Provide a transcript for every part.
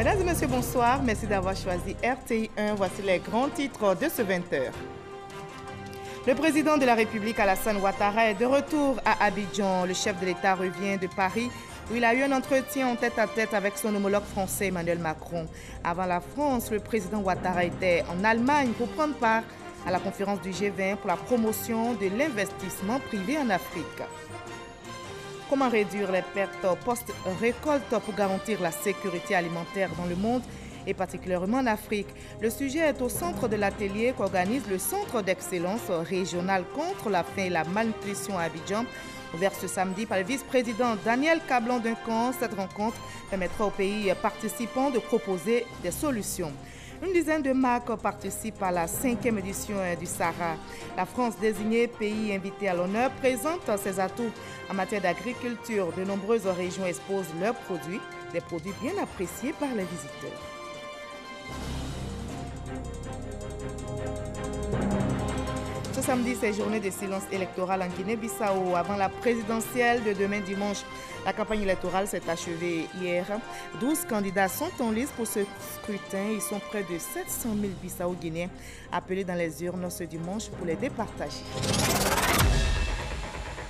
Mesdames et messieurs, bonsoir. Merci d'avoir choisi RTI 1. Voici les grands titres de ce 20h. Le président de la République, Alassane Ouattara, est de retour à Abidjan. Le chef de l'État revient de Paris, où il a eu un entretien en tête-à-tête avec son homologue français, Emmanuel Macron. Avant la France, le président Ouattara était en Allemagne pour prendre part à la conférence du G20 pour la promotion de l'investissement privé en Afrique. Comment réduire les pertes post-récolte pour garantir la sécurité alimentaire dans le monde et particulièrement en Afrique? Le sujet est au centre de l'atelier qu'organise le Centre d'excellence régional contre la faim et la malnutrition à Abidjan, ouvert ce samedi par le vice-président Daniel Kablan-Duncan. Cette rencontre permettra aux pays participants de proposer des solutions. Une dizaine de marques participent à la 5e édition du Sahara. La France, désignée pays invité à l'honneur, présente ses atouts en matière d'agriculture. De nombreuses régions exposent leurs produits, des produits bien appréciés par les visiteurs. Ce samedi, c'est journée de silence électoral en Guinée-Bissau. Avant la présidentielle de demain dimanche, la campagne électorale s'est achevée hier. 12 candidats sont en liste pour ce scrutin. Ils sont près de 700 000 Bissau-Guinéens appelés dans les urnes ce dimanche pour les départager.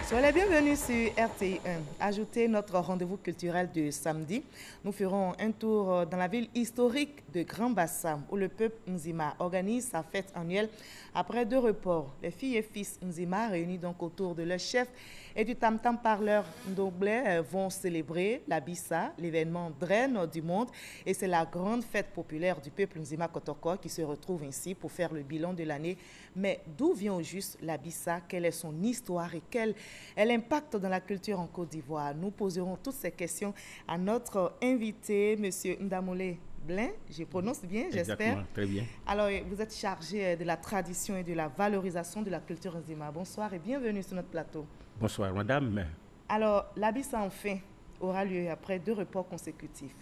Soyez les bienvenus sur RTI 1. Ajoutez notre rendez-vous culturel de samedi. Nous ferons un tour dans la ville historique de Grand Bassam, où le peuple Nzima organise sa fête annuelle après 2 reports. Les filles et fils Nzima, réunis donc autour de leur chef et du tam-tam parleur Ndoblé, vont célébrer la Bissa, l'événement draine du monde. Et c'est la grande fête populaire du peuple Nzima Kotoko qui se retrouve ici pour faire le bilan de l'année. Mais d'où vient au juste la Bissa? Quelle est son histoire et quel est l'impact dans la culture en Côte d'Ivoire? Nous poserons toutes ces questions à notre invité, M. Ndamoulé Blin. Je prononce bien, j'espère. Exactement, très bien. Alors, vous êtes chargé de la tradition et de la valorisation de la culture Nzima. Bonsoir et bienvenue sur notre plateau. Bonsoir, madame. Alors, la Bissa, enfin, aura lieu après 2 reports consécutifs.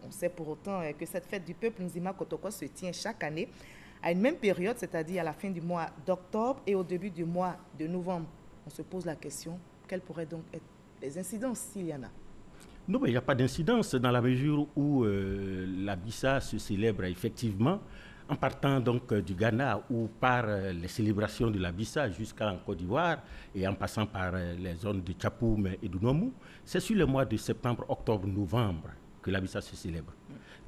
On sait pour autant que cette fête du peuple Nzima Kotoko se tient chaque année à une même période, c'est-à-dire à la fin du mois d'octobre et au début du mois de novembre. On se pose la question, quelles pourraient donc être les incidences s'il y en a? Non, mais il n'y a pas d'incidence dans la mesure où la Bissa se célèbre effectivement en partant donc du Ghana ou par les célébrations de la Bissa jusqu'en Côte d'Ivoire et en passant par les zones de Tchapoum et d'Ounomou. C'est sur le mois de septembre, octobre, novembre que la Bissa se célèbre.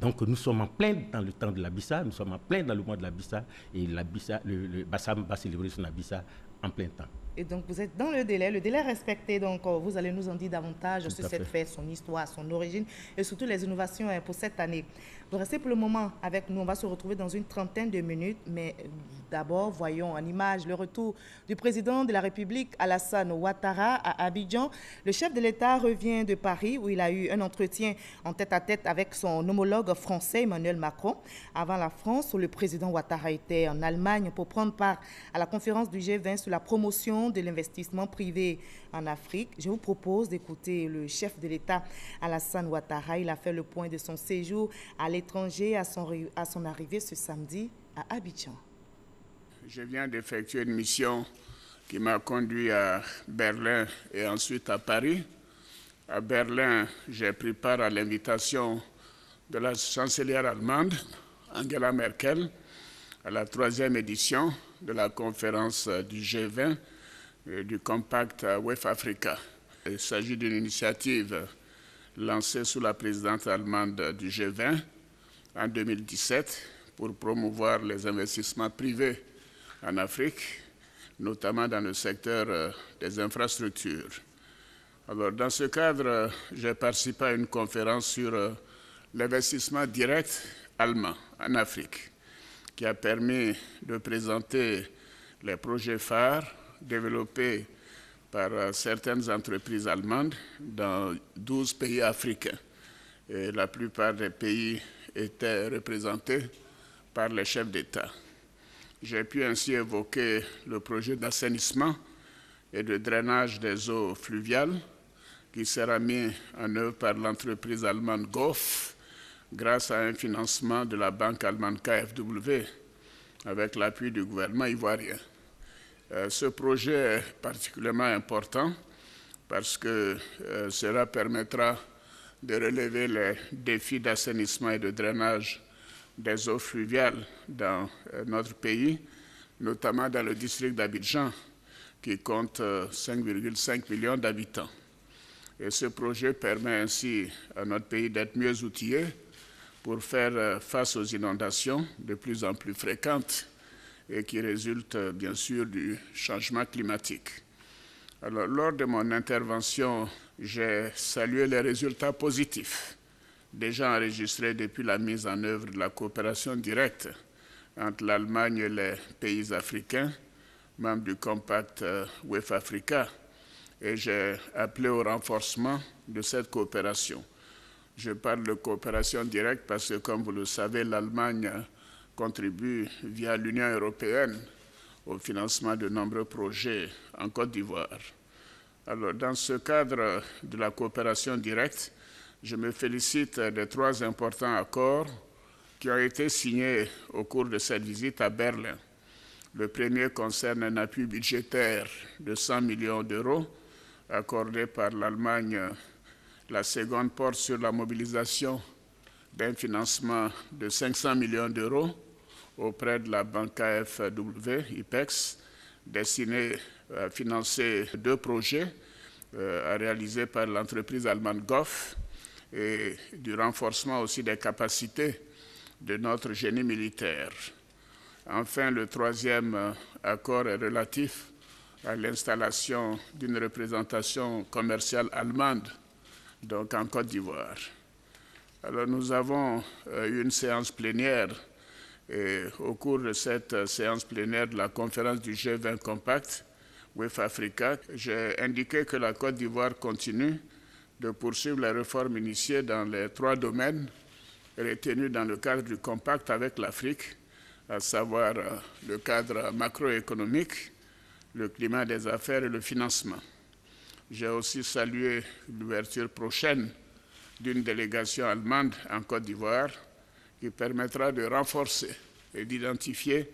Donc nous sommes en plein dans le temps de la Bissa, nous sommes en plein dans le mois de la Bissa et la Bissa, le Bassam va célébrer son Bissa en plein temps. Et donc vous êtes dans le délai respecté, donc vous allez nous en dire davantage sur cette fête, son histoire, son origine et surtout les innovations pour cette année. Vous restez pour le moment avec nous, on va se retrouver dans une trentaine de minutes, mais d'abord voyons en image le retour du président de la République, Alassane Ouattara, à Abidjan. Le chef de l'État revient de Paris où il a eu un entretien en tête-à-tête avec son homologue français, Emmanuel Macron. Avant la France, où le président Ouattara était en Allemagne pour prendre part à la conférence du G20 sur la promotion de l'investissement privé en Afrique. Je vous propose d'écouter le chef de l'État, Alassane Ouattara. Il a fait le point de son séjour à l'étranger à son arrivée ce samedi à Abidjan. Je viens d'effectuer une mission qui m'a conduit à Berlin et ensuite à Paris. À Berlin, j'ai pris part à l'invitation de la chancelière allemande, Angela Merkel, à la 3e édition de la conférence du G20 du Compact West Africa. Il s'agit d'une initiative lancée sous la présidence allemande du G20 en 2017 pour promouvoir les investissements privés en Afrique, notamment dans le secteur des infrastructures. Alors, dans ce cadre, j'ai participé à une conférence sur l'investissement direct allemand en Afrique, qui a permis de présenter les projets phares développés par certaines entreprises allemandes dans 12 pays africains. Et la plupart des pays étaient représentés par les chefs d'État. J'ai pu ainsi évoquer le projet d'assainissement et de drainage des eaux fluviales qui sera mis en œuvre par l'entreprise allemande Goff grâce à un financement de la banque allemande KfW avec l'appui du gouvernement ivoirien. Ce projet est particulièrement important parce que cela permettra de relever les défis d'assainissement et de drainage des eaux fluviales dans notre pays, notamment dans le district d'Abidjan, qui compte 5,5 millions d'habitants. Et ce projet permet ainsi à notre pays d'être mieux outillé pour faire face aux inondations de plus en plus fréquentes et qui résultent bien sûr du changement climatique. Alors, lors de mon intervention, j'ai salué les résultats positifs déjà enregistrés depuis la mise en œuvre de la coopération directe entre l'Allemagne et les pays africains, membres du Compact WEF-Africa, et j'ai appelé au renforcement de cette coopération. Je parle de coopération directe parce que, comme vous le savez, l'Allemagne contribue via l'Union européenne au financement de nombreux projets en Côte d'Ivoire. Alors, dans ce cadre de la coopération directe, je me félicite des 3 importants accords qui ont été signés au cours de cette visite à Berlin. Le premier concerne un appui budgétaire de 100 millions d'euros accordé par l'Allemagne. La seconde porte sur la mobilisation d'un financement de 500 millions d'euros auprès de la banque AFW, IPEX, destiné à financer 2 projets à réaliser par l'entreprise allemande Goff et du renforcement aussi des capacités de notre génie militaire. Enfin, le 3e accord est relatif à l'installation d'une représentation commerciale allemande, donc en Côte d'Ivoire. Alors, nous avons eu une séance plénière et au cours de cette séance plénière de la conférence du G20 Compact, WEF Africa, j'ai indiqué que la Côte d'Ivoire continue de poursuivre les réformes initiées dans les 3 domaines retenus dans le cadre du Compact avec l'Afrique, à savoir le cadre macroéconomique, le climat des affaires et le financement. J'ai aussi salué l'ouverture prochaine d'une délégation allemande en Côte d'Ivoire qui permettra de renforcer et d'identifier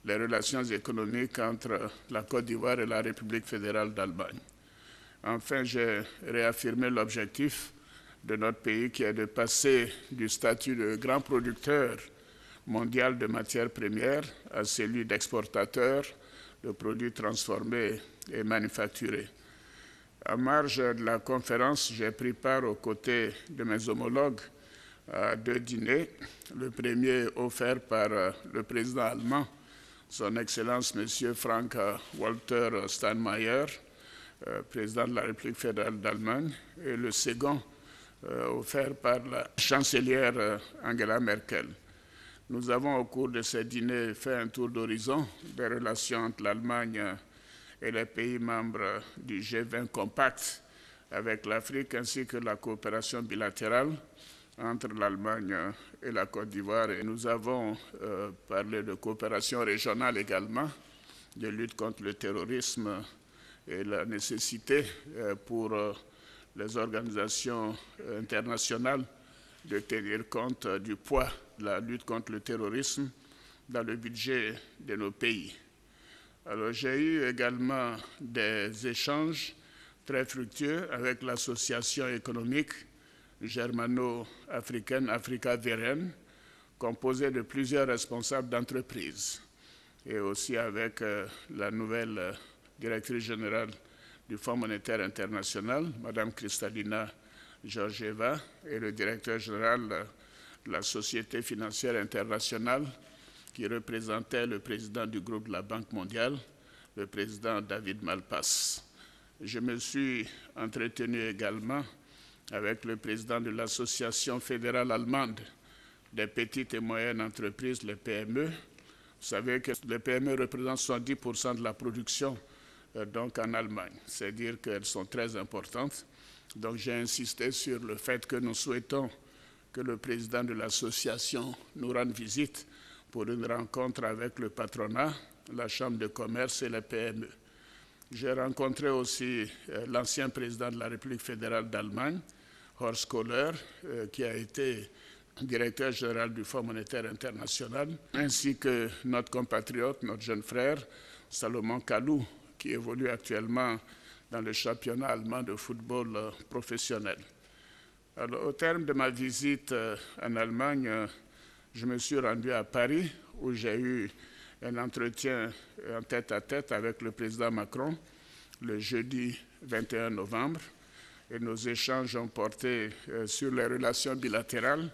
les relations économiques entre la Côte d'Ivoire et la République fédérale d'Allemagne. Enfin, j'ai réaffirmé l'objectif de notre pays qui est de passer du statut de grand producteur mondial de matières premières à celui d'exportateur de produits transformés et manufacturés. En marge de la conférence, j'ai pris part aux côtés de mes homologues à 2 dîners. Le premier offert par le président allemand, son Excellence M. Frank-Walter Steinmeier, président de la République fédérale d'Allemagne, et le second offert par la chancelière Angela Merkel. Nous avons, au cours de ces dîners, fait un tour d'horizon des relations entre l'Allemagne et les pays membres du G20 Compact avec l'Afrique, ainsi que la coopération bilatérale entre l'Allemagne et la Côte d'Ivoire. Et nous avons parlé de coopération régionale également, de lutte contre le terrorisme et la nécessité pour les organisations internationales de tenir compte du poids de la lutte contre le terrorisme dans le budget de nos pays. Alors, j'ai eu également des échanges très fructueux avec l'association économique germano-africaine Africa-VRN, composée de plusieurs responsables d'entreprises, et aussi avec la nouvelle directrice générale du Fonds monétaire international, Mme Kristalina Georgieva, et le directeur général de la Société financière internationale, qui représentait le président du groupe de la Banque mondiale, le président David Malpass. Je me suis entretenu également avec le président de l'Association fédérale allemande des petites et moyennes entreprises, les PME. Vous savez que les PME représentent 70% de la production donc en Allemagne. C'est dire qu'elles sont très importantes. Donc j'ai insisté sur le fait que nous souhaitons que le président de l'association nous rende visite pour une rencontre avec le patronat, la Chambre de commerce et les PME. J'ai rencontré aussi l'ancien président de la République fédérale d'Allemagne, Horst Kohler, qui a été directeur général du Fonds monétaire international, ainsi que notre compatriote, notre jeune frère, Salomon Kalou, qui évolue actuellement dans le championnat allemand de football professionnel. Alors, au terme de ma visite en Allemagne, je me suis rendu à Paris où j'ai eu un entretien en tête-à-tête avec le président Macron le jeudi 21 novembre. Et nos échanges ont porté sur les relations bilatérales,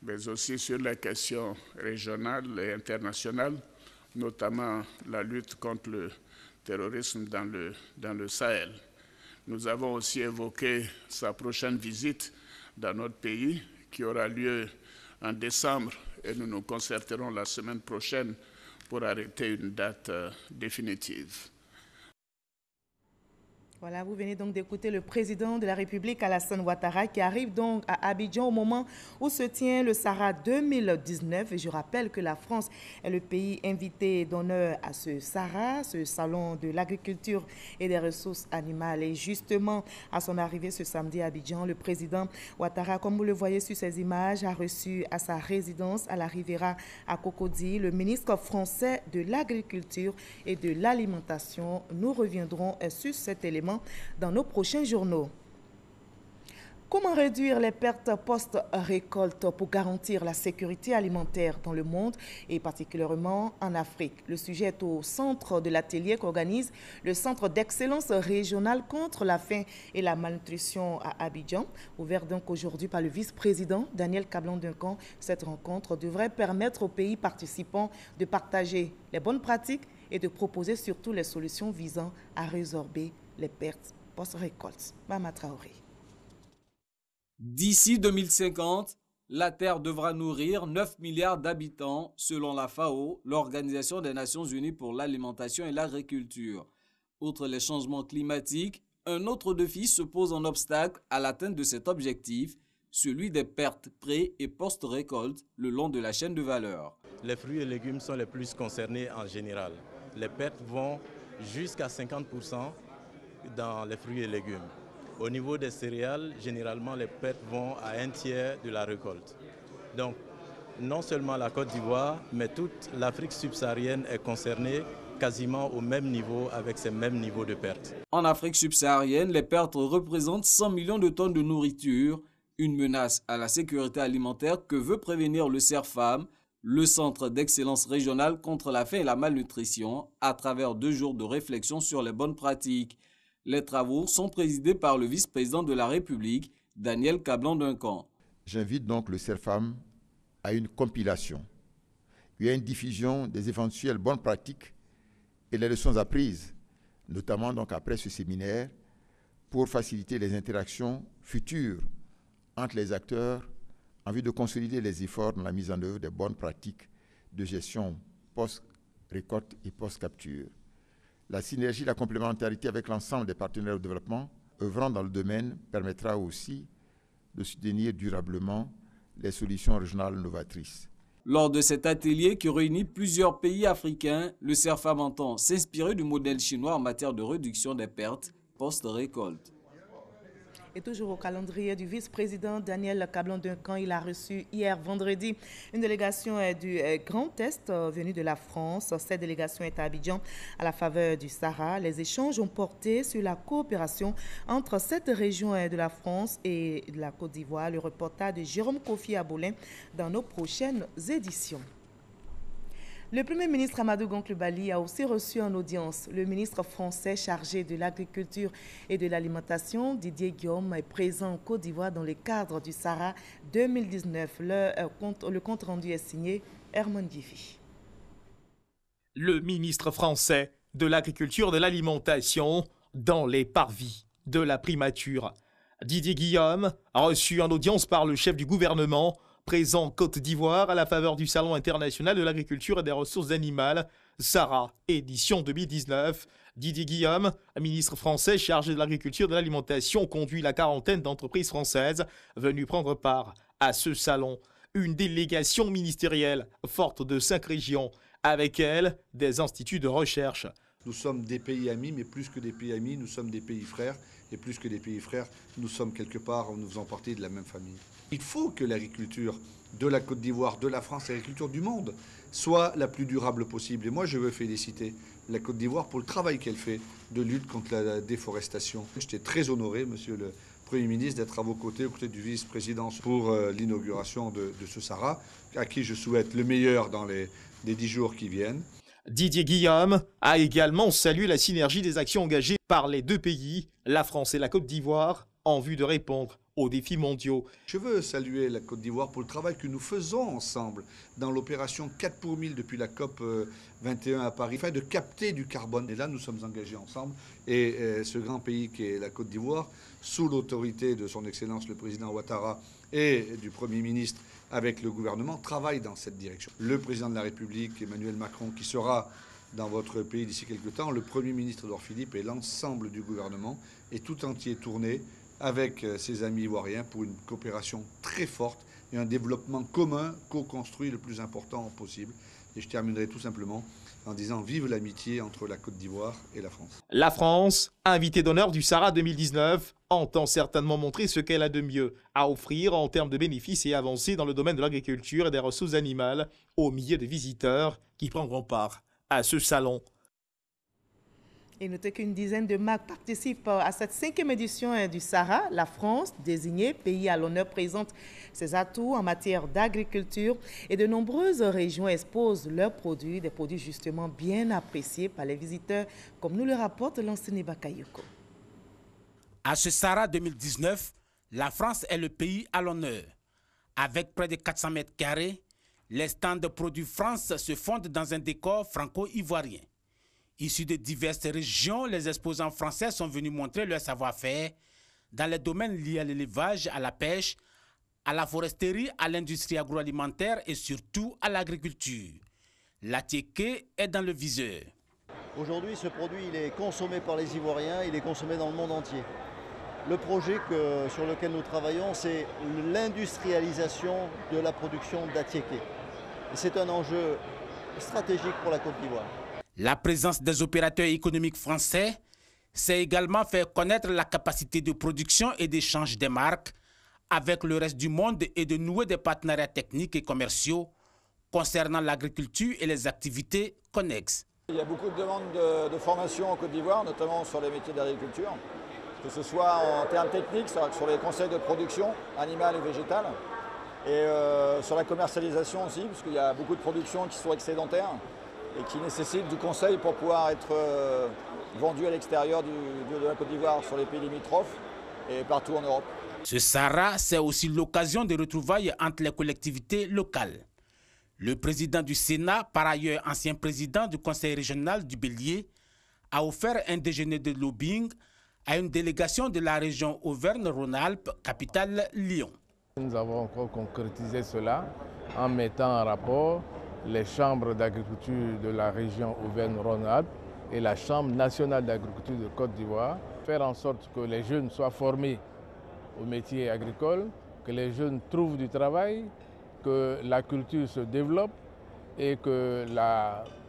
mais aussi sur les questions régionales et internationales, notamment la lutte contre le terrorisme dans le Sahel. Nous avons aussi évoqué sa prochaine visite dans notre pays, qui aura lieu en décembre, et nous nous concerterons la semaine prochaine pour arrêter une date définitive. Voilà, vous venez donc d'écouter le président de la République, Alassane Ouattara, qui arrive donc à Abidjan au moment où se tient le Sahara 2019. Et je rappelle que la France est le pays invité d'honneur à ce Sahara, ce salon de l'agriculture et des ressources animales. Et justement, à son arrivée ce samedi à Abidjan, le président Ouattara, comme vous le voyez sur ces images, a reçu à sa résidence à la Riviera à Cocody le ministre français de l'Agriculture et de l'Alimentation. Nous reviendrons sur cet élément dans nos prochains journaux. Comment réduire les pertes post-récolte pour garantir la sécurité alimentaire dans le monde et particulièrement en Afrique? Le sujet est au centre de l'atelier qu'organise le Centre d'excellence régional contre la faim et la malnutrition à Abidjan, ouvert donc aujourd'hui par le vice-président Daniel Kablan-Duncan. Cette rencontre devrait permettre aux pays participants de partager les bonnes pratiques et de proposer surtout les solutions visant à résorber les pertes post-récolte. Mama Traoré. D'ici 2050, la Terre devra nourrir 9 milliards d'habitants selon la FAO, l'Organisation des Nations Unies pour l'alimentation et l'agriculture. Outre les changements climatiques, un autre défi se pose en obstacle à l'atteinte de cet objectif, celui des pertes pré- et post-récolte le long de la chaîne de valeur. Les fruits et légumes sont les plus concernés en général. Les pertes vont jusqu'à 50% dans les fruits et légumes. Au niveau des céréales, généralement, les pertes vont à un tiers de la récolte. Donc, non seulement la Côte d'Ivoire, mais toute l'Afrique subsaharienne est concernée quasiment au même niveau, avec ces mêmes niveaux de pertes. En Afrique subsaharienne, les pertes représentent 100 millions de tonnes de nourriture, une menace à la sécurité alimentaire que veut prévenir le CERFAM, le Centre d'excellence régional contre la faim et la malnutrition, à travers 2 jours de réflexion sur les bonnes pratiques. Les travaux sont présidés par le vice-président de la République, Daniel Kablan-Duncan. J'invite donc le CERFAM à une compilation. Il y a une diffusion des éventuelles bonnes pratiques et les leçons apprises, notamment donc après ce séminaire, pour faciliter les interactions futures entre les acteurs en vue de consolider les efforts dans la mise en œuvre des bonnes pratiques de gestion post-récolte et post-capture. La synergie, la complémentarité avec l'ensemble des partenaires au développement œuvrant dans le domaine permettra aussi de soutenir durablement les solutions régionales novatrices. Lors de cet atelier qui réunit plusieurs pays africains, le CERFAM entend s'inspirer du modèle chinois en matière de réduction des pertes post-récolte. Et toujours au calendrier du vice-président Daniel Kablan-Duncan, il a reçu hier vendredi une délégation du Grand Est venue de la France. Cette délégation est à Abidjan à la faveur du Sahara. Les échanges ont porté sur la coopération entre cette région de la France et de la Côte d'Ivoire. Le reportage de Jérôme Kofi Aboulin dans nos prochaines éditions. Le Premier ministre Amadou Gon Coulibaly a aussi reçu en audience le ministre français chargé de l'Agriculture et de l'Alimentation, Didier Guillaume, est présent en Côte d'Ivoire dans le cadre du Sahara 2019. Le compte rendu est signé Herman Gifi. Le ministre français de l'Agriculture et de l'Alimentation dans les parvis de la primature. Didier Guillaume a reçu en audience par le chef du gouvernement présent en Côte d'Ivoire à la faveur du Salon international de l'agriculture et des ressources animales, Sahara, édition 2019. Didier Guillaume, ministre français chargé de l'agriculture et de l'alimentation, conduit la quarantaine d'entreprises françaises venues prendre part à ce salon. Une délégation ministérielle forte de 5 régions, avec elle des instituts de recherche. Nous sommes des pays amis, mais plus que des pays amis, nous sommes des pays frères. Et plus que des pays frères, nous sommes quelque part, nous faisons partie de la même famille. Il faut que l'agriculture de la Côte d'Ivoire, de la France, l'agriculture du monde, soit la plus durable possible. Et moi, je veux féliciter la Côte d'Ivoire pour le travail qu'elle fait de lutte contre la déforestation. J'étais très honoré, monsieur le Premier ministre, d'être à vos côtés, aux côtés du vice-président pour l'inauguration de ce SARA, à qui je souhaite le meilleur dans les 10 jours qui viennent. Didier Guillaume a également salué la synergie des actions engagées par les deux pays, la France et la Côte d'Ivoire, en vue de répondre aux défis mondiaux. Je veux saluer la Côte d'Ivoire pour le travail que nous faisons ensemble dans l'opération 4 pour 1000 depuis la COP 21 à Paris, afin de capter du carbone. Et là, nous sommes engagés ensemble. Et ce grand pays qui est la Côte d'Ivoire, sous l'autorité de son Excellence le Président Ouattara et du Premier ministre, avec le gouvernement, travaille dans cette direction. Le Président de la République, Emmanuel Macron, qui sera dans votre pays d'ici quelques temps, le Premier ministre Édouard Philippe et l'ensemble du gouvernement est tout entier tourné avec ses amis ivoiriens pour une coopération très forte et un développement commun, co-construit le plus important possible. Et je terminerai tout simplement en disant vive l'amitié entre la Côte d'Ivoire et la France. La France, invitée d'honneur du SARA 2019, entend certainement montrer ce qu'elle a de mieux à offrir en termes de bénéfices et avancées dans le domaine de l'agriculture et des ressources animales aux milliers de visiteurs qui prendront part à ce salon. Et notez qu'une dizaine de marques participent à cette 5e édition du SARA. La France, désignée pays à l'honneur, présente ses atouts en matière d'agriculture et de nombreuses régions exposent leurs produits, des produits justement bien appréciés par les visiteurs, comme nous le rapporte l'enseigne Bakayoko. À ce SARA 2019, la France est le pays à l'honneur. Avec près de 400 mètres carrés, les stands de produits France se fondent dans un décor franco-ivoirien. Issus de diverses régions, les exposants français sont venus montrer leur savoir-faire dans les domaines liés à l'élevage, à la pêche, à la foresterie, à l'industrie agroalimentaire et surtout à l'agriculture. L'attiéké est dans le viseur. Aujourd'hui, ce produit il est consommé par les Ivoiriens, il est consommé dans le monde entier. Le projet sur lequel nous travaillons, c'est l'industrialisation de la production d'attiéké. C'est un enjeu stratégique pour la Côte d'Ivoire. La présence des opérateurs économiques français, c'est également faire connaître la capacité de production et d'échange des marques avec le reste du monde et de nouer des partenariats techniques et commerciaux concernant l'agriculture et les activités connexes. Il y a beaucoup de demandes de formation en Côte d'Ivoire, notamment sur les métiers d'agriculture, que ce soit en termes techniques, sur les conseils de production animale et végétale, et sur la commercialisation aussi, parce qu'il y a beaucoup de productions qui sont excédentaires et qui nécessitent du conseil pour pouvoir être vendues à l'extérieur de la Côte d'Ivoire, sur les pays limitrophes et partout en Europe. Ce SARA, c'est aussi l'occasion de retrouvailles entre les collectivités locales. Le président du Sénat, par ailleurs ancien président du conseil régional du Bélier, a offert un déjeuner de lobbying à une délégation de la région Auvergne-Rhône-Alpes, capitale Lyon. Nous avons encore concrétisé cela en mettant en rapport les chambres d'agriculture de la région Auvergne-Rhône-Alpes et la Chambre nationale d'agriculture de Côte d'Ivoire. Faire en sorte que les jeunes soient formés au métier agricole, que les jeunes trouvent du travail, que la culture se développe et que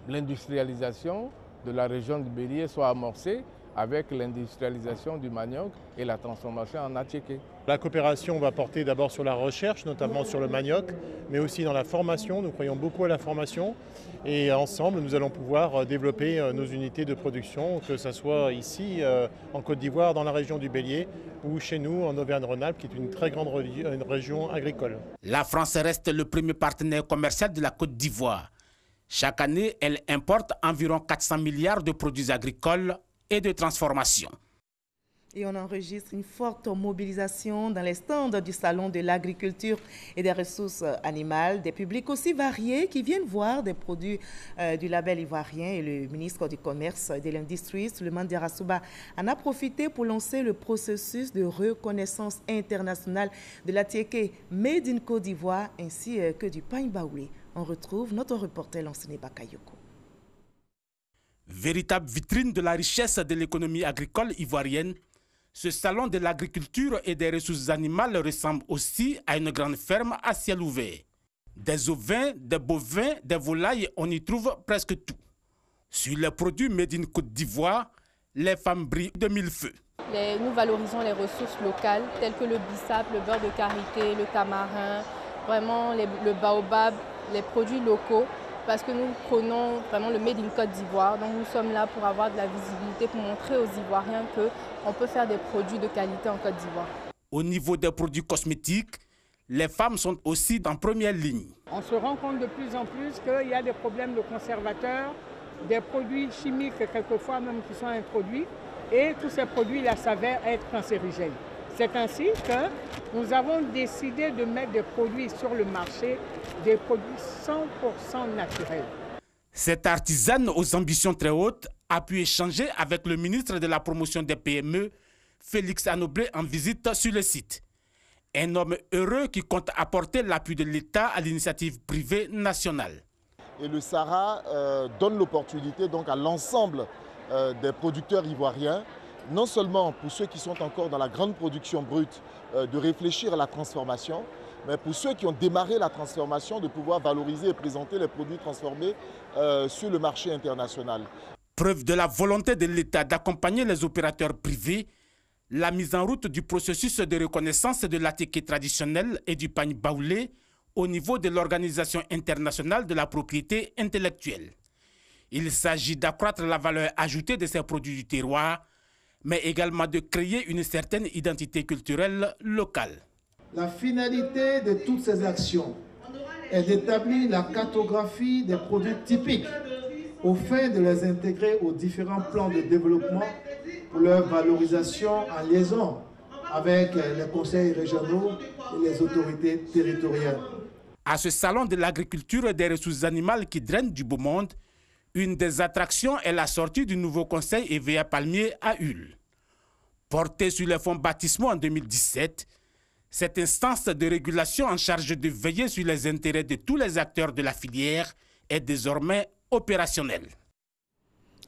l'industrialisation de la région du Bélier soit amorcée avec l'industrialisation du manioc et la transformation en attiéké. La coopération va porter d'abord sur la recherche, notamment sur le manioc, mais aussi dans la formation. Nous croyons beaucoup à la formation et ensemble, nous allons pouvoir développer nos unités de production, que ce soit ici en Côte d'Ivoire, dans la région du Bélier, ou chez nous en Auvergne-Rhône-Alpes, qui est une très grande région agricole. La France reste le premier partenaire commercial de la Côte d'Ivoire. Chaque année, elle importe environ 400 milliards de produits agricoles et de transformation. Et on enregistre une forte mobilisation dans les stands du Salon de l'agriculture et des ressources animales, des publics aussi variés qui viennent voir des produits du label ivoirien. Et le ministre du Commerce et de l'Industrie, Souleymane Diarra-Souba, en a profité pour lancer le processus de reconnaissance internationale de l'attiéké Made in Côte d'Ivoire ainsi que du pain baoulé. On retrouve notre reporter Lansine Bakayoko. Véritable vitrine de la richesse de l'économie agricole ivoirienne, ce salon de l'agriculture et des ressources animales ressemble aussi à une grande ferme à ciel ouvert. Des ovins, des bovins, des volailles, on y trouve presque tout. Sur les produits made in Côte d'Ivoire, les femmes brillent de mille feux. Nous valorisons les ressources locales telles que le bissap, le beurre de karité, le tamarin, vraiment le baobab, les produits locaux parce que nous prenons vraiment le Made in Côte d'Ivoire. Donc nous sommes là pour avoir de la visibilité, pour montrer aux Ivoiriens qu'on peut faire des produits de qualité en Côte d'Ivoire. Au niveau des produits cosmétiques, les femmes sont aussi en première ligne. On se rend compte de plus en plus qu'il y a des problèmes de conservateurs, des produits chimiques quelquefois même qui sont introduits, et tous ces produits-là s'avèrent être cancérigènes. C'est ainsi que nous avons décidé de mettre des produits sur le marché, des produits 100% naturels. Cette artisane aux ambitions très hautes a pu échanger avec le ministre de la promotion des PME, Félix Anoblé, en visite sur le site. Un homme heureux qui compte apporter l'appui de l'État à l'initiative privée nationale. Et le SARA donne l'opportunité donc à l'ensemble des producteurs ivoiriens, non seulement pour ceux qui sont encore dans la grande production brute, de réfléchir à la transformation, mais pour ceux qui ont démarré la transformation, de pouvoir valoriser et présenter les produits transformés sur le marché international. Preuve de la volonté de l'État d'accompagner les opérateurs privés, la mise en route du processus de reconnaissance de l'attiqué traditionnel et du pagne baoulé au niveau de l'Organisation internationale de la propriété intellectuelle. Il s'agit d'accroître la valeur ajoutée de ces produits du terroir, mais également de créer une certaine identité culturelle locale. La finalité de toutes ces actions est d'établir la cartographie des produits typiques au fin de les intégrer aux différents plans de développement pour leur valorisation en liaison avec les conseils régionaux et les autorités territoriales. À ce salon de l'agriculture et des ressources animales qui drainent du beau monde, une des attractions est la sortie du nouveau conseil EVA Palmier à Hull. Porté sur les fonds baptismaux en 2017, cette instance de régulation en charge de veiller sur les intérêts de tous les acteurs de la filière est désormais opérationnelle.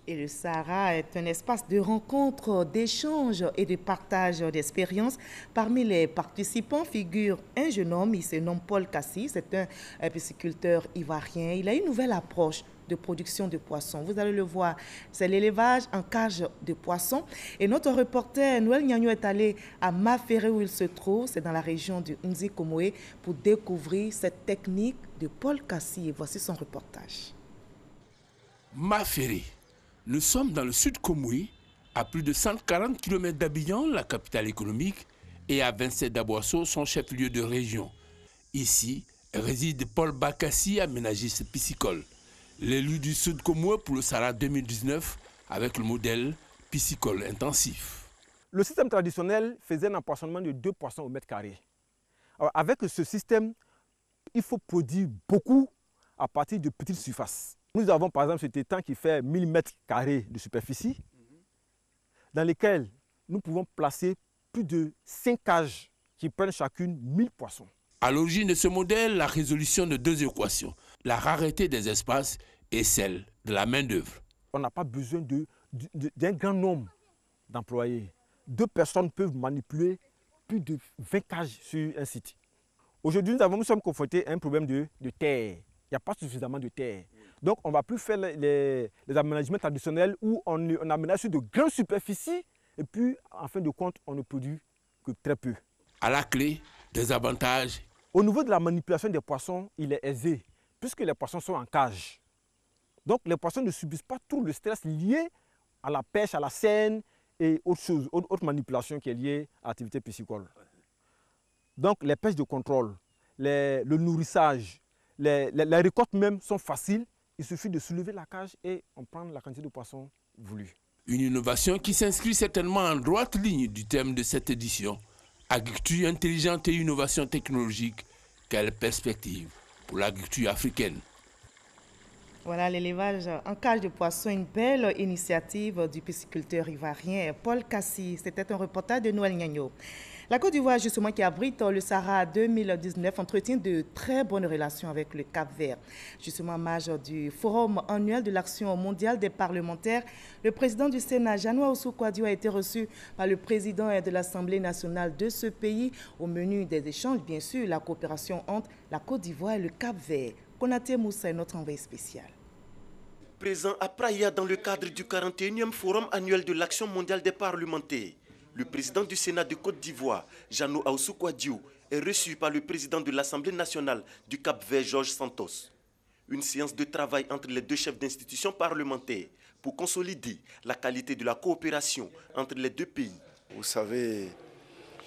Et le Sahara est un espace de rencontre, d'échange et de partage d'expériences. Parmi les participants figure un jeune homme, il se nomme Paul Kassi, c'est un pisciculteur ivoirien. Il a une nouvelle approche de production de poissons. Vous allez le voir, c'est l'élevage en cage de poissons. Et notre reporter Noël Nyagno est allé à Maféré où il se trouve, c'est dans la région de Nzikomoé, pour découvrir cette technique de Paul Kassi. Et voici son reportage. Maféré. Nous sommes dans le sud Komoué, à plus de 140 km d'Abidjan, la capitale économique, et à 27 d'Aboisseau, son chef-lieu de région. Ici réside Paul Bakassi, aménagiste piscicole. L'élu du sud Komoué pour le Sahara 2019 avec le modèle piscicole intensif. Le système traditionnel faisait un empoisonnement de 2 poissons au mètre carré. Alors, avec ce système, il faut produire beaucoup à partir de petites surfaces. Nous avons par exemple cet étang qui fait 1000 mètres carrés de superficie, dans lesquels nous pouvons placer plus de 5 cages qui prennent chacune 1000 poissons. À l'origine de ce modèle, la résolution de 2 équations, la rareté des espaces et celle de la main-d'œuvre. On n'a pas besoin d'un grand nombre d'employés. 2 personnes peuvent manipuler plus de 20 cages sur un site. Aujourd'hui, nous sommes confrontés à un problème de terre. Il n'y a pas suffisamment de terre. Donc, on ne va plus faire les aménagements traditionnels où on aménage sur de grandes superficies et puis, en fin de compte, on ne produit que très peu. À la clé, des avantages. Au niveau de la manipulation des poissons, il est aisé, puisque les poissons sont en cage. Donc, les poissons ne subissent pas tout le stress lié à la pêche, à la seine et autre manipulation qui est liée à l'activité piscicole. Donc, les pêches de contrôle, le nourrissage, les récoltes même sont faciles. Il suffit de soulever la cage et on prend la quantité de poissons voulue. Une innovation qui s'inscrit certainement en droite ligne du thème de cette édition. Agriculture intelligente et innovation technologique. Quelle perspective pour l'agriculture africaine? Voilà l'élevage en cage de poissons, une belle initiative du pisciculteur ivoirien Paul Kassi. C'était un reportage de Noël Nyagno. La Côte d'Ivoire, justement, qui abrite le Sahara 2019, entretient de très bonnes relations avec le Cap-Vert. Justement, marge du Forum annuel de l'action mondiale des parlementaires, le président du Sénat, Janou Aoussou-Kouadio, a été reçu par le président de l'Assemblée nationale de ce pays. Au menu des échanges, bien sûr, la coopération entre la Côte d'Ivoire et le Cap-Vert. Konaté Moussa est notre envoyé spécial. Présent à Praia dans le cadre du 41e Forum annuel de l'action mondiale des parlementaires, le président du Sénat de Côte d'Ivoire, Janou Aoussou-Kouadio, est reçu par le président de l'Assemblée nationale du Cap-Vert, Georges Santos. une séance de travail entre les deux chefs d'institutions parlementaires pour consolider la qualité de la coopération entre les deux pays. Vous savez,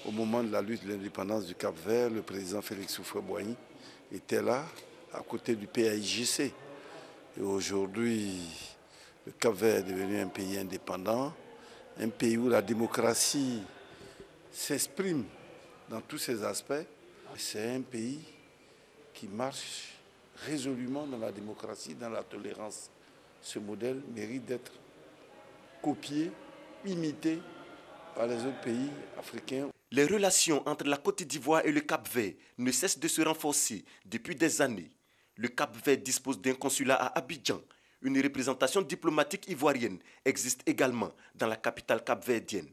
au moment de la lutte de l'indépendance du Cap-Vert, le président Félix Houphouët-Boigny était là, à côté du PAIGC. Et aujourd'hui, le Cap-Vert est devenu un pays indépendant, un pays où la démocratie s'exprime dans tous ses aspects. C'est un pays qui marche résolument dans la démocratie, dans la tolérance. Ce modèle mérite d'être copié, imité par les autres pays africains. Les relations entre la Côte d'Ivoire et le Cap-Vert ne cessent de se renforcer depuis des années. Le Cap-Vert dispose d'un consulat à Abidjan. Une représentation diplomatique ivoirienne existe également dans la capitale capverdienne.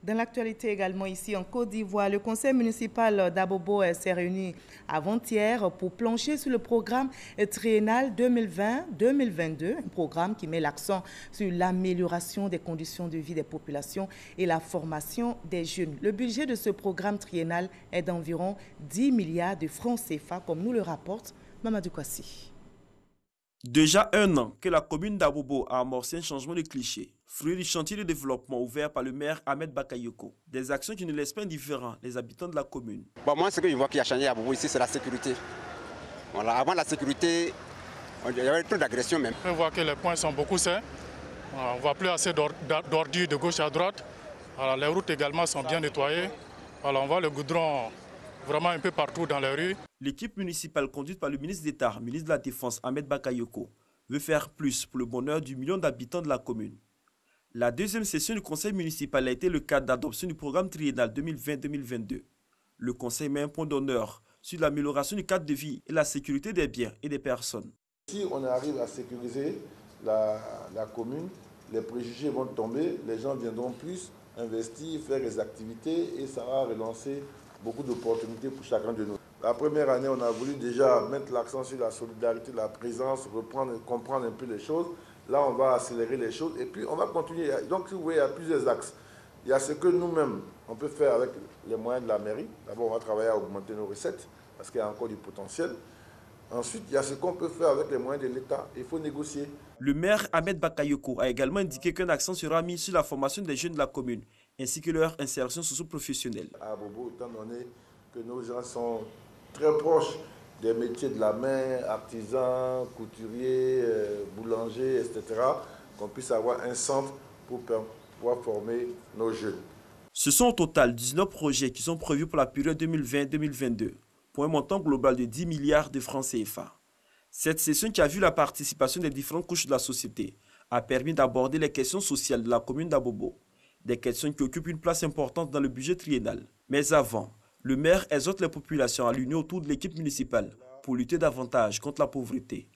Dans l'actualité également ici en Côte d'Ivoire, le conseil municipal d'Abobo s'est réuni avant-hier pour plancher sur le programme triennal 2020-2022, un programme qui met l'accent sur l'amélioration des conditions de vie des populations et la formation des jeunes. Le budget de ce programme triennal est d'environ 10 milliards de francs CFA, comme nous le rapporte Mamadou Kwasi. Déjà un an que la commune d'Abobo a amorcé un changement de cliché, fruit du chantier de développement ouvert par le maire Ahmed Bakayoko. Des actions qui ne laissent pas indifférents les habitants de la commune. Bon, moi, ce que je vois qui a changé à Abobo ici, c'est la sécurité. Voilà, avant la sécurité, il y avait trop d'agressions même. On voit que les points sont beaucoup sains. On ne voit plus assez d'ordures de gauche à droite. Alors, les routes également sont bien nettoyées. Alors, on voit le goudron vraiment un peu partout dans les rues. L'équipe municipale conduite par le ministre d'État, ministre de la Défense Ahmed Bakayoko, veut faire plus pour le bonheur du million d'habitants de la commune. La deuxième session du conseil municipal a été le cadre d'adoption du programme triennal 2020-2022. Le conseil met un point d'honneur sur l'amélioration du cadre de vie et la sécurité des biens et des personnes. Si on arrive à sécuriser la commune, les préjugés vont tomber, les gens viendront plus investir, faire des activités et ça va relancer beaucoup d'opportunités pour chacun de nous. La première année, on a voulu déjà mettre l'accent sur la solidarité, la présence, reprendre, comprendre un peu les choses. Là, on va accélérer les choses et puis on va continuer. Donc, vous voyez, il y a plusieurs axes. Il y a ce que nous-mêmes, on peut faire avec les moyens de la mairie. D'abord, on va travailler à augmenter nos recettes parce qu'il y a encore du potentiel. Ensuite, il y a ce qu'on peut faire avec les moyens de l'État. Il faut négocier. Le maire Ahmed Bakayoko a également indiqué qu'un accent sera mis sur la formation des jeunes de la commune ainsi que leur insertion socio-professionnelle. À Bobo, étant donné que nos gens sont très proches des métiers de la main, artisans, couturiers, boulangers, etc., qu'on puisse avoir un centre pour pouvoir former nos jeunes. Ce sont au total 19 projets qui sont prévus pour la période 2020-2022, pour un montant global de 10 milliards de francs CFA. Cette session qui a vu la participation des différentes couches de la société a permis d'aborder les questions sociales de la commune d'Abobo, des questions qui occupent une place importante dans le budget triennal. Mais avant, le maire exhorte les populations à l'unir autour de l'équipe municipale pour lutter davantage contre la pauvreté.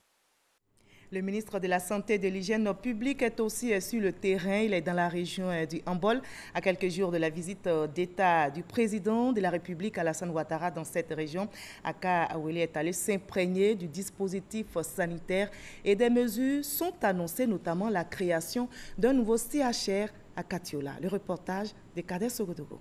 Le ministre de la Santé et de l'Hygiène publique est aussi sur le terrain. Il est dans la région du Hambol, à quelques jours de la visite d'État du président de la République, Alassane Ouattara, dans cette région. Aka Awele est allé s'imprégner du dispositif sanitaire et des mesures sont annoncées, notamment la création d'un nouveau CHR à Katiola. Le reportage de Kader Sogodogo.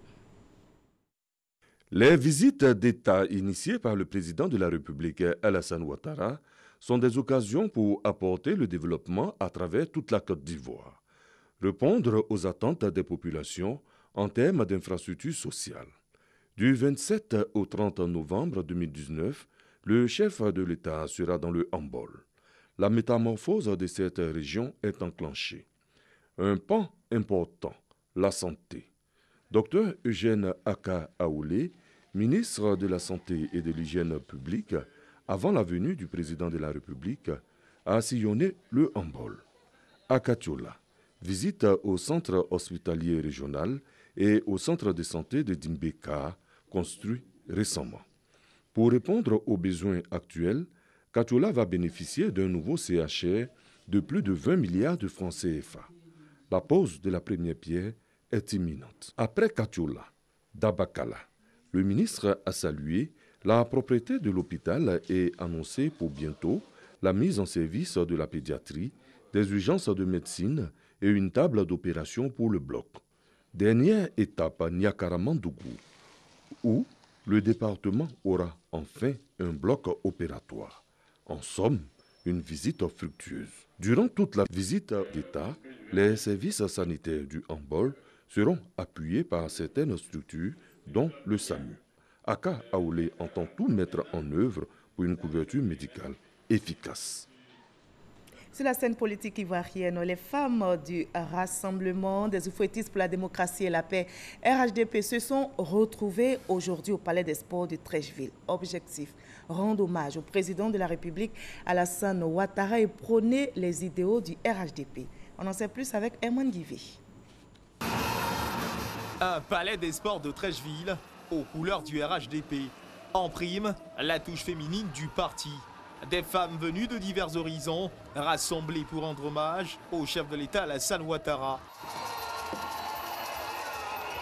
Les visites d'État initiées par le président de la République, Alassane Ouattara, sont des occasions pour apporter le développement à travers toute la Côte d'Ivoire, répondre aux attentes des populations en termes d'infrastructures sociales. Du 27 au 30 novembre 2019, le chef de l'État sera dans le Hambol. La métamorphose de cette région est enclenchée. Un pan important, la santé. Dr Eugène Aka Aoulé, ministre de la Santé et de l'Hygiène publique, avant la venue du président de la République, a sillonné le Hambol. À Katiola, visite au centre hospitalier régional et au centre de santé de Dimbeka, construit récemment. Pour répondre aux besoins actuels, Katiola va bénéficier d'un nouveau CHR de plus de 20 milliards de francs CFA. La pose de la première pierre est imminente. Après Katiola, Dabakala, le ministre a salué la propriété de l'hôpital et annoncé pour bientôt la mise en service de la pédiatrie, des urgences de médecine et une table d'opération pour le bloc. Dernière étape à Niakaramandougou, où le département aura enfin un bloc opératoire. En somme, une visite fructueuse. Durant toute la visite d'État, les services sanitaires du handball seront appuyés par certaines structures, dont le SAMU. Aka Aoulé entend tout mettre en œuvre pour une couverture médicale efficace. Sur la scène politique ivoirienne, les femmes du Rassemblement des oufouettistes pour la démocratie et la paix, RHDP, se sont retrouvées aujourd'hui au Palais des Sports de Treichville. Objectif, rendre hommage au président de la République, Alassane Ouattara, et prôner les idéaux du RHDP. On en sait plus avec Herman Guivé. Un Palais des Sports de Treichville aux couleurs du RHDP. En prime, la touche féminine du parti. Des femmes venues de divers horizons, rassemblées pour rendre hommage au chef de l'État Alassane Ouattara.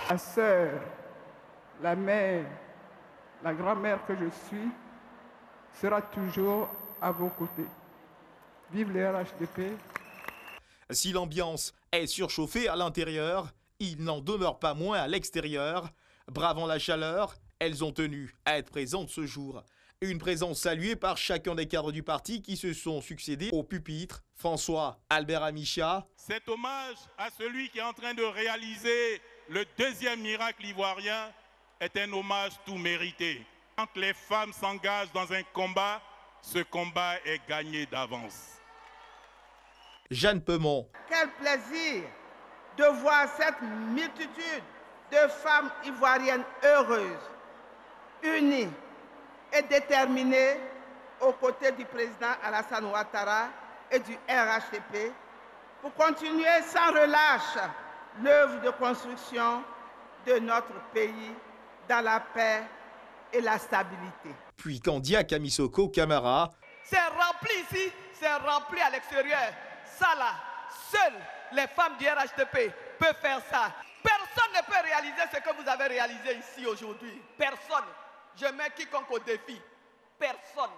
La sœur, la mère, la grand-mère que je suis sera toujours à vos côtés. Vive le RHDP. Si l'ambiance est surchauffée à l'intérieur, il n'en demeure pas moins à l'extérieur. Bravant la chaleur, elles ont tenu à être présentes ce jour. Une présence saluée par chacun des cadres du parti qui se sont succédés au pupitre. François Albert Amicha. Cet hommage à celui qui est en train de réaliser le deuxième miracle ivoirien est un hommage tout mérité. Quand les femmes s'engagent dans un combat, ce combat est gagné d'avance. Jeanne Peumont. Quel plaisir de voir cette multitude de femmes ivoiriennes heureuses, unies et déterminées aux côtés du président Alassane Ouattara et du RHDP pour continuer sans relâche l'œuvre de construction de notre pays dans la paix et la stabilité. Puis Kandia Kamisoko Camara. C'est rempli ici, c'est rempli à l'extérieur. Ça là, seules les femmes du RHDP peuvent faire ça. Personne ne peut réaliser ce que vous avez réalisé ici aujourd'hui. Personne. Je mets quiconque au défi. Personne.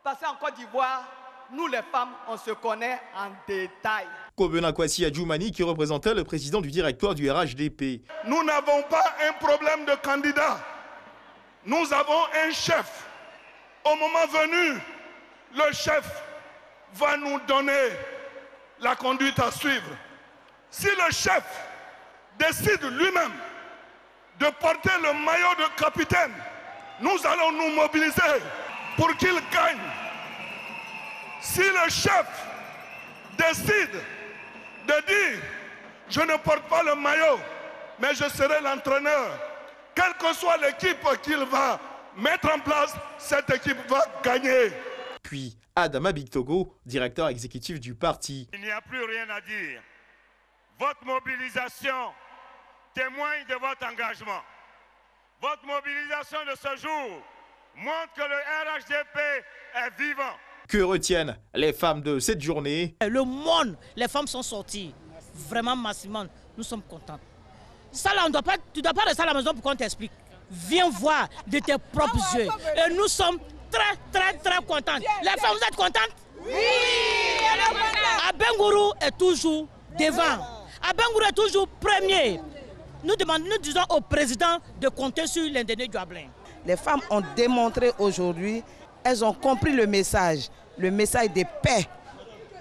Parce qu'en Côte d'Ivoire, nous les femmes, on se connaît en détail. Kobena Kwasi Adjoumani qui représentait le président du directoire du RHDP. Nous n'avons pas un problème de candidat. Nous avons un chef. Au moment venu, le chef va nous donner la conduite à suivre. Si le chef décide lui-même de porter le maillot de capitaine, nous allons nous mobiliser pour qu'il gagne. Si le chef décide de dire « je ne porte pas le maillot, mais je serai l'entraîneur », quelle que soit l'équipe qu'il va mettre en place, cette équipe va gagner. Puis Adama Bictogo, directeur exécutif du parti. Il n'y a plus rien à dire. Votre mobilisation témoigne de votre engagement. Votre mobilisation de ce jour montre que le RHDP est vivant. Que retiennent les femmes de cette journée? Le monde, les femmes sont sorties. Vraiment massivement, nous sommes contents. Ça là, tu ne dois pas rester à la maison pour qu'on t'explique. Viens voir de tes propres yeux. Et nous sommes très contents. Les femmes, vous êtes contentes? Oui! Abengourou est toujours devant. Abengourou est toujours premier. Nous disons au président de compter sur l'indéné Djoablin. Les femmes ont démontré aujourd'hui, elles ont compris le message de paix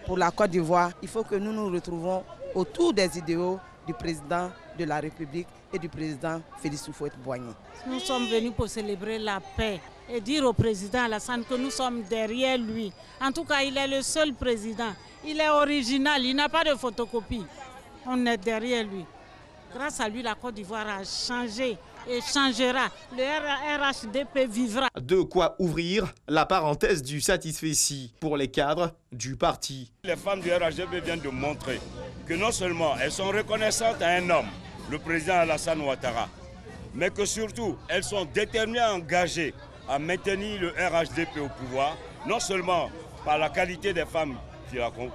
pour la Côte d'Ivoire. Il faut que nous nous retrouvons autour des idéaux du président de la République et du président Félix Houphouët-Boigny. Nous sommes venus pour célébrer la paix et dire au président Alassane que nous sommes derrière lui. En tout cas, il est le seul président. Il est original, il n'a pas de photocopie. On est derrière lui. Grâce à lui, la Côte d'Ivoire a changé et changera. Le RHDP vivra. De quoi ouvrir la parenthèse du satisfecit pour les cadres du parti. Les femmes du RHDP viennent de montrer que non seulement elles sont reconnaissantes à un homme, le président Alassane Ouattara, mais que surtout elles sont déterminées à engager à maintenir le RHDP au pouvoir, non seulement par la qualité des femmes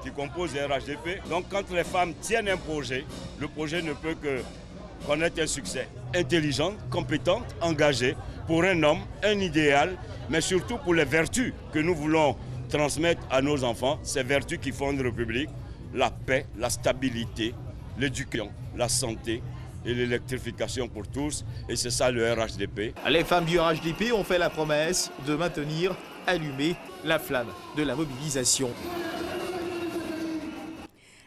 qui composent le RHDP. Donc quand les femmes tiennent un projet, le projet ne peut que connaître un succès. Intelligente, compétente, engagée pour un homme, un idéal, mais surtout pour les vertus que nous voulons transmettre à nos enfants, ces vertus qui font une république, la paix, la stabilité, l'éducation, la santé, et l'électrification pour tous. Et c'est ça le RHDP. Les femmes du RHDP ont fait la promesse de maintenir allumée la flamme de la mobilisation.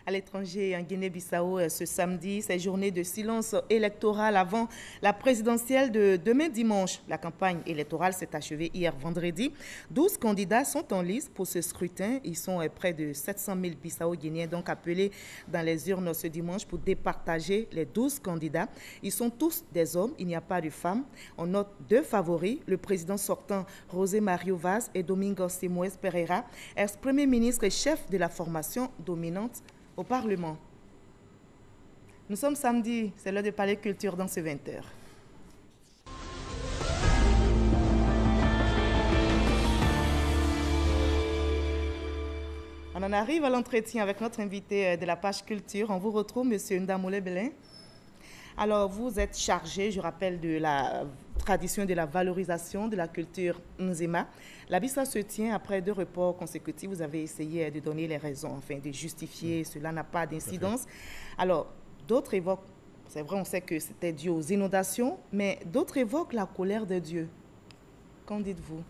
À l'étranger, en Guinée-Bissau, ce samedi, c'est journée de silence électoral avant la présidentielle de demain dimanche. La campagne électorale s'est achevée hier vendredi. 12 candidats sont en lice pour ce scrutin. Ils sont près de 700 000 Bissau-Guinéens donc appelés dans les urnes ce dimanche pour départager les 12 candidats. Ils sont tous des hommes, il n'y a pas de femmes. On note 2 favoris, le président sortant José Mario Vaz et Domingos Simoes Pereira, ex-premier ministre et chef de la formation dominante au Parlement. Nous sommes samedi, c'est l'heure de parler culture dans ce 20h. On en arrive à l'entretien avec notre invité de la page culture. On vous retrouve, M. Ndamoulé Belin. Alors, vous êtes chargé, je rappelle, de la tradition et de la valorisation de la culture Nzema. La Bissa se tient après 2 reports consécutifs. Vous avez essayé de donner les raisons, enfin, de justifier. Cela n'a pas d'incidence. Alors, d'autres évoquent, c'est vrai, on sait que c'était dû aux inondations, mais d'autres évoquent la colère de Dieu. Qu'en dites-vous?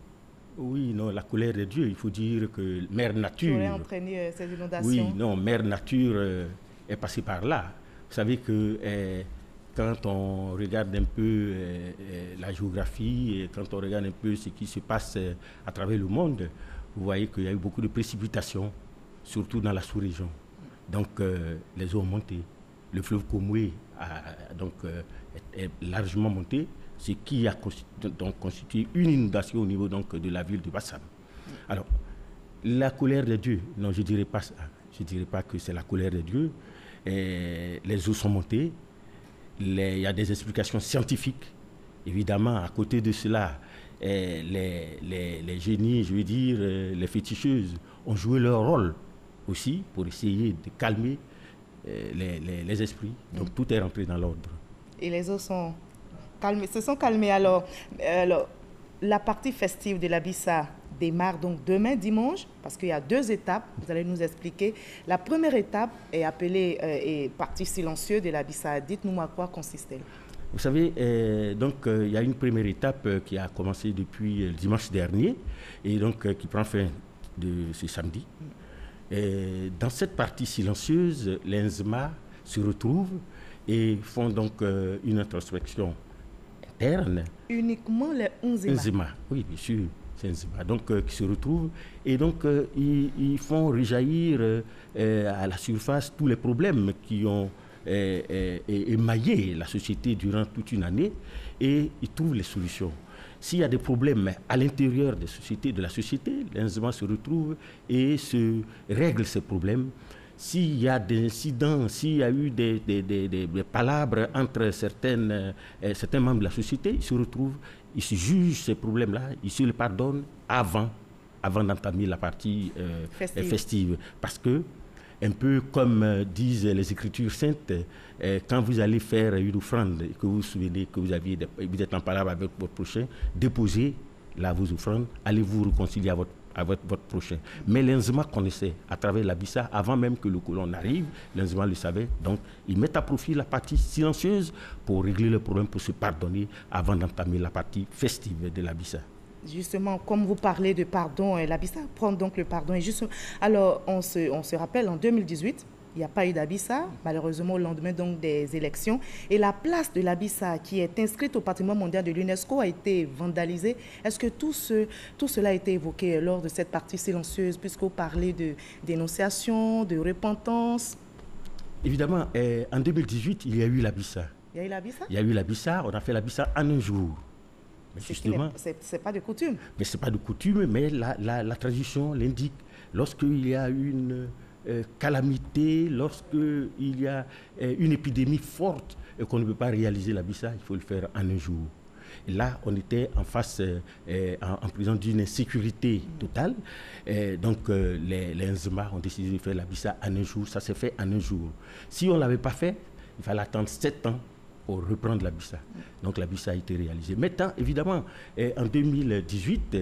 Oui, non, la colère de Dieu, il faut dire que Mère Nature... aurait entraîné ces inondations. Oui, non, Mère Nature est passée par là. Vous savez que... quand on regarde un peu la géographie et quand on regarde un peu ce qui se passe à travers le monde, vous voyez qu'il y a eu beaucoup de précipitations, surtout dans la sous-région. Donc les eaux ont monté. Le fleuve Komoué est largement monté, ce qui a constitué une inondation au niveau donc, de la ville de Bassam. Alors, la colère de Dieu, non, je ne dirais pas ça. Je ne dirais pas que c'est la colère de Dieu. Les eaux sont montées. Il y a des explications scientifiques. Évidemment, à côté de cela, les génies, je veux dire, les féticheuses, ont joué leur rôle aussi pour essayer de calmer les esprits. Donc tout est rentré dans l'ordre. Et les eaux sont calmées, se sont calmées. Alors, la partie festive de la Bissa démarre donc demain dimanche, parce qu'il y a 2 étapes, vous allez nous expliquer. La première étape est appelée partie silencieuse de la Bissa. Dites-nous à quoi consiste-t-elle? Vous savez, il y a une première étape qui a commencé depuis le dimanche dernier, et donc qui prend fin de ce samedi. Et dans cette partie silencieuse, les Nzema se retrouvent et font donc une introspection interne. Uniquement les Nzema? Oui, bien sûr. Donc, qui se retrouvent et donc ils font rejaillir à la surface tous les problèmes qui ont émaillé la société durant toute une année et ils trouvent les solutions. S'il y a des problèmes à l'intérieur de la société, les Nzema se retrouvent et se règlent ces problèmes. S'il y a des incidents, s'il y a eu des palabres entre certains membres de la société, ils se retrouvent, ils se jugent ces problèmes-là, ils se les pardonnent avant d'entamer la partie festive. Parce que, un peu comme disent les Écritures saintes, quand vous allez faire une offrande, que vous vous souvenez que vous êtes en parole avec votre prochain, déposez là vos offrandes, allez vous réconcilier à votre prochain. Mais les Nzema connaissaient à travers la Bissa, avant même que le colon arrive, les Nzema le savaient. Donc, ils mettent à profit la partie silencieuse pour régler le problème, pour se pardonner avant d'entamer la partie festive de la Bissa. Justement, comme vous parlez de pardon, la Bissa prend donc le pardon. Et alors, on se rappelle, en 2018, il n'y a pas eu d'Abissa, malheureusement au lendemain donc des élections. Et la place de l'Abissa, qui est inscrite au patrimoine mondial de l'UNESCO, a été vandalisée. Est-ce que tout cela a été évoqué lors de cette partie silencieuse, puisque vous parlez de dénonciation, de repentance? Évidemment, en 2018, il y a eu l'Abissa. Il y a eu l'Abissa? Il y a eu l'Abissa, on a fait l'Abissa en un jour. Justement, c'est pas de coutume. Mais c'est pas de coutume, mais la tradition l'indique. Lorsqu'il y a une calamité, lorsqu'il y a une épidémie forte et qu'on ne peut pas réaliser la Bissa, il faut le faire en un jour. Et là, on était en face, en présence d'une insécurité totale. Donc, les Nzema ont décidé de faire la Bissa en un jour. Ça s'est fait en un jour. Si on ne l'avait pas fait, il fallait attendre 7 ans pour reprendre l'Abissa. Donc l'Abissa a été réalisée. Maintenant, évidemment, en 2018,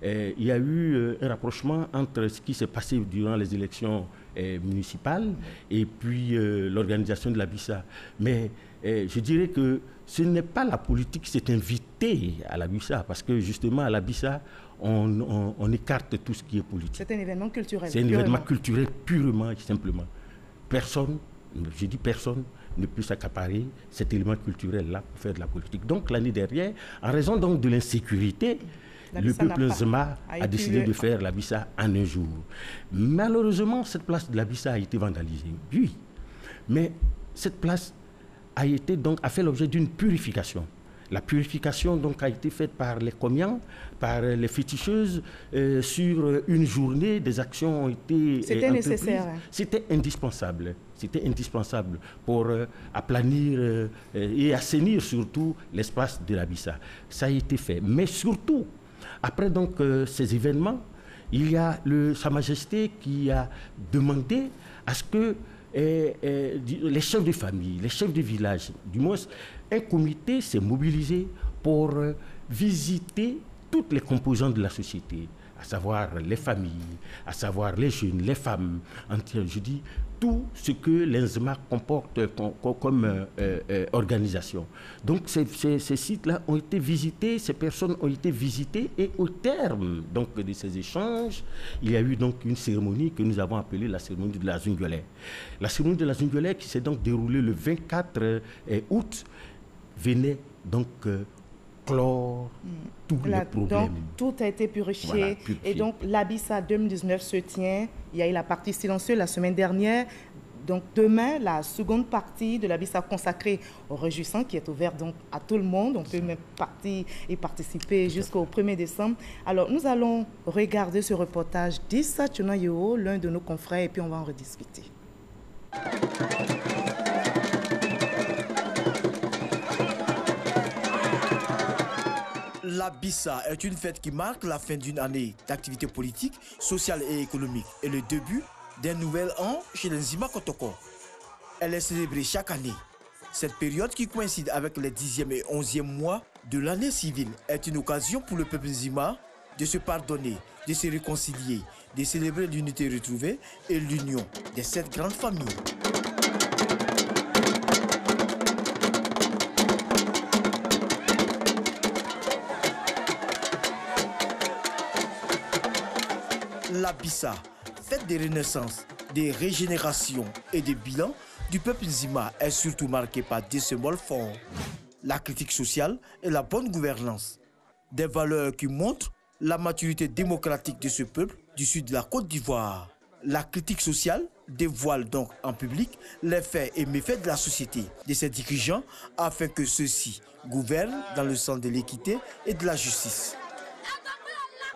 il y a eu un rapprochement entre ce qui s'est passé durant les élections municipales et puis l'organisation de l'Abissa. Mais je dirais que ce n'est pas la politique qui s'est invitée à l'Abissa, parce que justement à l'Abissa, on écarte tout ce qui est politique. C'est un événement culturel. C'est un événement culturel purement et simplement. Personne, je dis personne, ne peut s'accaparer cet élément culturel-là pour faire de la politique. Donc l'année dernière, en raison donc de l'insécurité, le peuple Nzema a décidé de faire l'Abissa en un jour. Malheureusement, cette place de l'Abissa a été vandalisée. Oui, mais cette place a fait l'objet d'une purification. La purification donc a été faite par les comians, par les féticheuses. Sur une journée, des actions ont été C'était nécessaire. C'était indispensable. C'était indispensable pour aplanir et assainir surtout l'espace de l'Abissa. Ça a été fait. Mais surtout, après donc ces événements, il y a Sa Majesté qui a demandé à ce que les chefs de famille, les chefs de village, du moins un comité s'est mobilisé pour visiter toutes les composantes de la société, à savoir les familles, à savoir les jeunes, les femmes, je dis tout ce que l'Nzema comporte comme organisation. Donc ces sites-là ont été visités, ces personnes ont été visitées, et au terme donc, de ces échanges, il y a eu donc une cérémonie que nous avons appelée la cérémonie de la Zunguelé. La cérémonie de la Zunguelé qui s'est donc déroulée le 24 août venait donc clore tous les problèmes. Donc, tout a été purifié. Voilà, et donc, l'Abissa 2019 se tient. Il y a eu la partie silencieuse la semaine dernière. Donc, demain, la seconde partie de l'Abissa consacrée au Réjouissant, qui est ouverte donc à tout le monde. On peut même partir et participer jusqu'au 1er décembre. Alors, nous allons regarder ce reportage d'Issa Tchonayo, l'un de nos confrères, et puis on va en rediscuter. L'Abissa est une fête qui marque la fin d'une année d'activité politique, sociale et économique et le début d'un nouvel an chez les Nzima Kotoko. Elle est célébrée chaque année. Cette période qui coïncide avec les 10e et 11e mois de l'année civile est une occasion pour le peuple Nzima de se pardonner, de se réconcilier, de célébrer l'unité retrouvée et l'union de cette grande famille. L'Abissa, fête des renaissances, des régénérations et des bilans du peuple Nzima, est surtout marquée par des symboles forts. La critique sociale et la bonne gouvernance. Des valeurs qui montrent la maturité démocratique de ce peuple du sud de la Côte d'Ivoire. La critique sociale dévoile donc en public les faits et méfaits de la société, de ses dirigeants, afin que ceux-ci gouvernent dans le sens de l'équité et de la justice.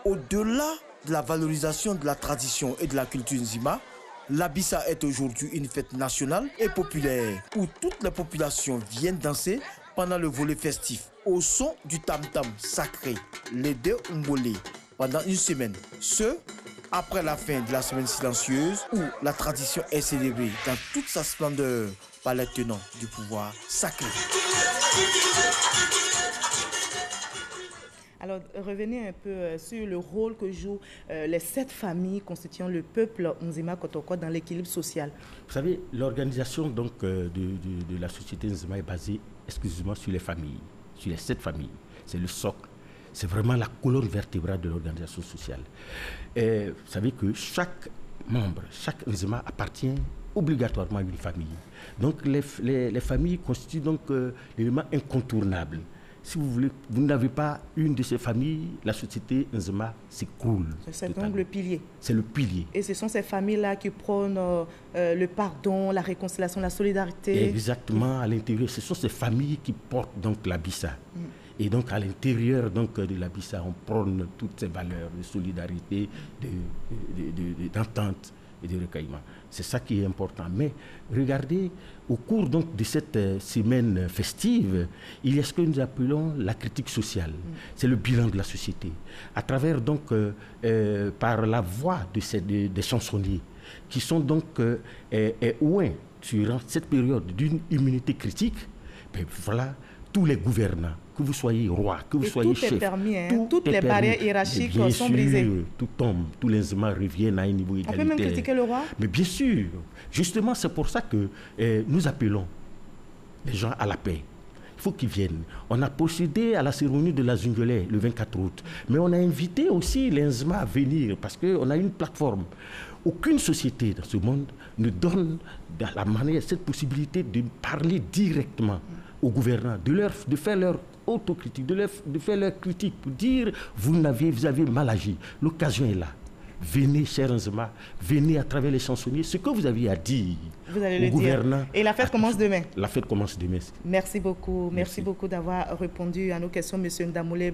Au-delà de la valorisation de la tradition et de la culture Nzima, l'Abissa est aujourd'hui une fête nationale et populaire où toutes les populations viennent danser pendant le volet festif au son du tam-tam sacré, les deux Mbole, pendant une semaine. Ce, après la fin de la semaine silencieuse où la tradition est célébrée dans toute sa splendeur par les tenants du pouvoir sacré. Alors, revenez un peu sur le rôle que jouent les 7 familles constituant le peuple Nzima Kotoko dans l'équilibre social. Vous savez, l'organisation donc de la société Nzima est basée exclusivement sur les familles, sur les 7 familles. C'est le socle, c'est vraiment la colonne vertébrale de l'organisation sociale. Et vous savez que chaque membre, chaque Nzima appartient obligatoirement à une famille. Donc, les familles constituent donc l'élément incontournable. Si vous voulez, vous n'avez pas une de ces familles, la société Nzima s'écroule. C'est donc le pilier. C'est le pilier. Et ce sont ces familles-là qui prônent le pardon, la réconciliation, la solidarité. Exactement, à l'intérieur, ce sont ces familles qui portent donc l'Abissa. Et donc à l'intérieur donc, de l'Abissa, on prône toutes ces valeurs de solidarité, d'entente et de recueillement. C'est ça qui est important. Mais regardez, au cours donc de cette semaine festive, il y a ce que nous appelons la critique sociale. C'est le bilan de la société. À travers donc, par la voix des chansonniers, qui sont donc ouins durant cette période d'une immunité critique, ben voilà, tous les gouvernants, que vous soyez roi, que vous soyez chef. Tout est permis, hein? Toutes les barrières hiérarchiques sont brisées. Tout tombe, tous les humains reviennent à un niveau égalitaire. On peut même critiquer le roi? Mais bien sûr. Justement, c'est pour ça que nous appelons les gens à la paix. Il faut qu'ils viennent. On a procédé à la cérémonie de la Zungelé le 24 août. Mais on a invité aussi les Nzema à venir parce qu'on a une plateforme. Aucune société dans ce monde ne donne de la manière cette possibilité de parler directement aux gouvernants, de faire leur autocritique, de faire leur critique pour dire vous avez mal agi. L'occasion est là. Venez, chers Nzema, venez à travers les chansonniers, ce que vous aviez à dire aux gouvernants. Et la fête commence demain. La fête commence demain. Merci beaucoup. Merci beaucoup d'avoir répondu à nos questions, M. Ndamoulé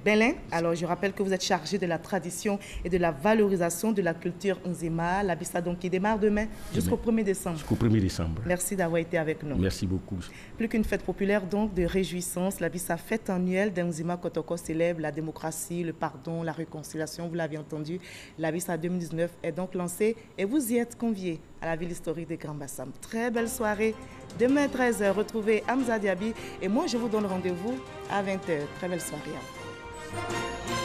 Belin. Alors, je rappelle que vous êtes chargé de la tradition et de la valorisation de la culture Nzema. La Bissa, donc, qui démarre demain jusqu'au 1er décembre. Jusqu'au 1er décembre. Merci d'avoir été avec nous. Merci beaucoup. Plus qu'une fête populaire, donc, de réjouissance, la Bissa, fête annuelle d'Nzema Kotoko, célèbre la démocratie, le pardon, la réconciliation. Vous l'avez entendu. La Bissa 2019 est donc lancée et vous y êtes conviés à la ville historique de Grand Bassam. Très belle soirée. Demain 13h, retrouvez Hamza Diaby et moi je vous donne rendez-vous à 20h. Très belle soirée à vous.